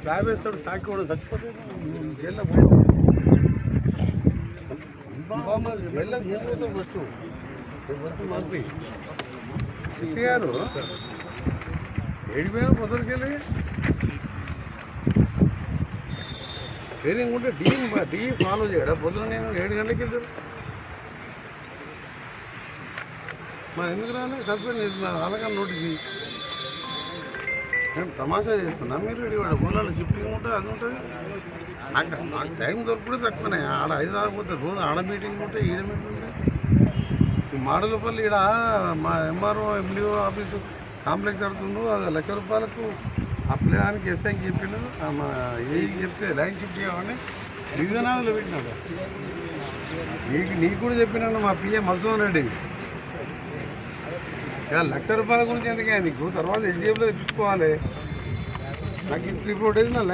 slab వేస్తాడు తాకి కూడా చచ్చిపోతే జైల్లో జైల్లో ఫస్ట్ మంత్రి సిసి గారు ఏడిపోయినా పొద్దుకెళ్ళి ట్రైనింగ్ ఉంటే డి ఫాలో చేయడా పొద్దున నేను 7 గంటలకు వెళ్తాను మా ఎందుకు రాలే సస్పెండ్ అలాగని నోటీస్ నేను తమాషా చేస్తున్నా మీరు వాడు గోళాలు షిఫ్టింగ్ ఉంటుంది అది ఉంటుంది నాకు టైం దొరకడే తక్కువనే ఆడ 5-6 పోతే రోజు ఆడ మీటింగ్ ఉంటే ఈడ మీటింగ్ ఉంటాయి ఈ మాడలపల్లి ఈడ మా ఎంఆర్ఓ ఎండిఓ ఆఫీసు కాంప్లెక్స్ కడుతుండ్రు అది ₹1,00,000 ఆ పిల్లగానికి ఎస్ఐకి చెప్పిండు మా ఏకి చెప్తే లైన్ షిఫ్ట్ కావాలని దివ్యనాథులు పెట్టినాడు నీకు కూడా చెప్పినాను మా పిఏ మధుసూదన్ రెడ్డి ₹1,00,000 గురించి ఎందుకే నీకు తర్వాత ఎస్డిఎఫ్లో తెప్పించుకోవాలి నాకు 3-4 days నా లైన్